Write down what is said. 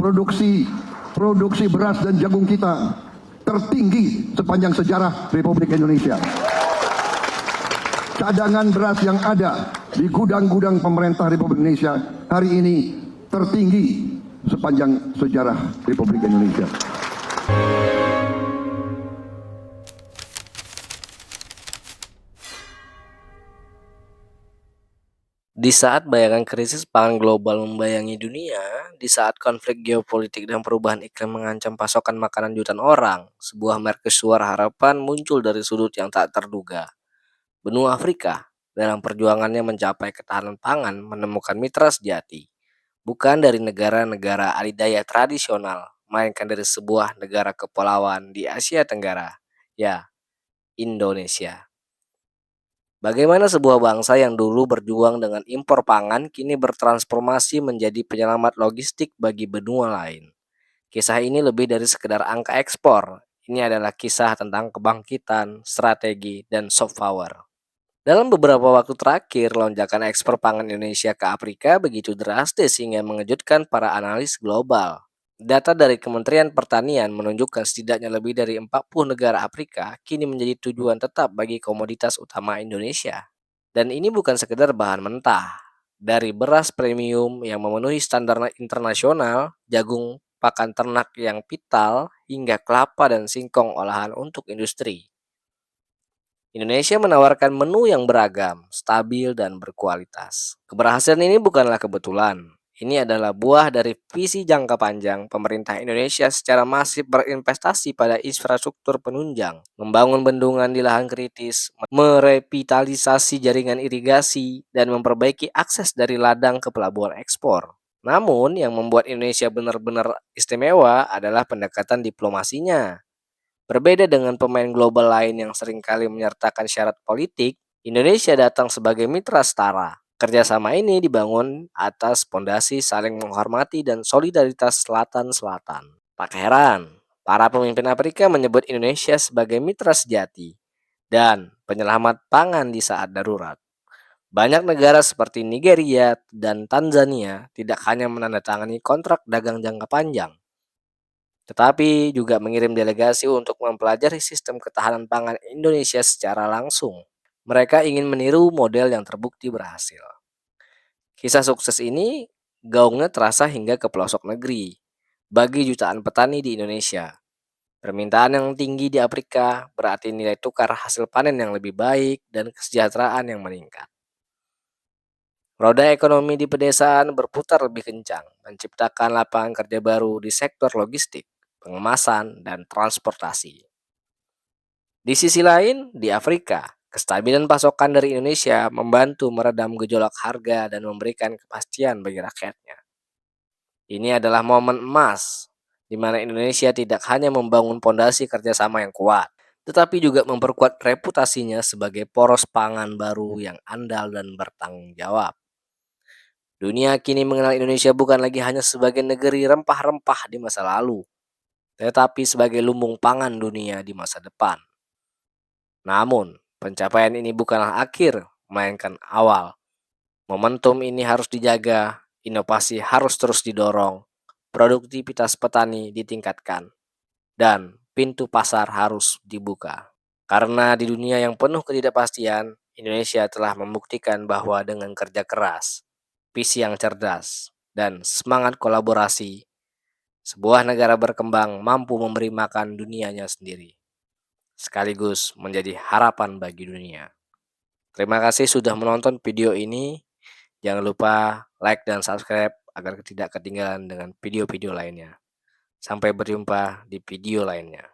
produksi beras dan jagung kita tertinggi sepanjang sejarah Republik Indonesia. Cadangan beras yang ada di gudang-gudang pemerintah Republik Indonesia hari ini tertinggi sepanjang sejarah Republik Indonesia. Di saat bayangan krisis pangan global membayangi dunia, di saat konflik geopolitik dan perubahan iklim mengancam pasokan makanan jutaan orang, sebuah mercusuar harapan muncul dari sudut yang tak terduga. Benua Afrika, dalam perjuangannya mencapai ketahanan pangan, menemukan mitra sejati. Bukan dari negara-negara adidaya tradisional, melainkan dari sebuah negara kepulauan di Asia Tenggara, ya, Indonesia. Bagaimana sebuah bangsa yang dulu berjuang dengan impor pangan kini bertransformasi menjadi penyelamat logistik bagi benua lain. Kisah ini lebih dari sekedar angka ekspor. Ini adalah kisah tentang kebangkitan, strategi, dan soft power. Dalam beberapa waktu terakhir, lonjakan ekspor pangan Indonesia ke Afrika begitu drastis hingga mengejutkan para analis global. Data dari Kementerian Pertanian menunjukkan setidaknya lebih dari 40 negara Afrika kini menjadi tujuan tetap bagi komoditas utama Indonesia. Dan ini bukan sekedar bahan mentah. Dari beras premium yang memenuhi standar internasional, jagung pakan ternak yang vital, hingga kelapa dan singkong olahan untuk industri. Indonesia menawarkan menu yang beragam, stabil, dan berkualitas. Keberhasilan ini bukanlah kebetulan. Ini adalah buah dari visi jangka panjang pemerintah Indonesia secara masif berinvestasi pada infrastruktur penunjang, membangun bendungan di lahan kritis, merevitalisasi jaringan irigasi, dan memperbaiki akses dari ladang ke pelabuhan ekspor. Namun, yang membuat Indonesia benar-benar istimewa adalah pendekatan diplomasinya. Berbeda dengan pemain global lain yang seringkali menyertakan syarat politik, Indonesia datang sebagai mitra setara. Kerjasama ini dibangun atas pondasi saling menghormati dan solidaritas selatan-selatan. Tak heran, para pemimpin Afrika menyebut Indonesia sebagai mitra sejati dan penyelamat pangan di saat darurat. Banyak negara seperti Nigeria dan Tanzania tidak hanya menandatangani kontrak dagang jangka panjang, tetapi juga mengirim delegasi untuk mempelajari sistem ketahanan pangan Indonesia secara langsung. Mereka ingin meniru model yang terbukti berhasil. Kisah sukses ini gaungnya terasa hingga ke pelosok negeri. Bagi jutaan petani di Indonesia, permintaan yang tinggi di Afrika berarti nilai tukar hasil panen yang lebih baik dan kesejahteraan yang meningkat. Roda ekonomi di pedesaan berputar lebih kencang, menciptakan lapangan kerja baru di sektor logistik, pengemasan, dan transportasi. Di sisi lain, di Afrika, kestabilan pasokan dari Indonesia membantu meredam gejolak harga dan memberikan kepastian bagi rakyatnya. Ini adalah momen emas di mana Indonesia tidak hanya membangun pondasi kerjasama yang kuat, tetapi juga memperkuat reputasinya sebagai poros pangan baru yang andal dan bertanggung jawab. Dunia kini mengenal Indonesia bukan lagi hanya sebagai negeri rempah-rempah di masa lalu, tetapi sebagai lumbung pangan dunia di masa depan. Namun, pencapaian ini bukanlah akhir, melainkan awal. Momentum ini harus dijaga, inovasi harus terus didorong, produktivitas petani ditingkatkan, dan pintu pasar harus dibuka. Karena di dunia yang penuh ketidakpastian, Indonesia telah membuktikan bahwa dengan kerja keras, visi yang cerdas, dan semangat kolaborasi, sebuah negara berkembang mampu memberi makan dunianya sendiri, sekaligus menjadi harapan bagi dunia. Terima kasih sudah menonton video ini. Jangan lupa like dan subscribe agar tidak ketinggalan dengan video-video lainnya. Sampai berjumpa di video lainnya.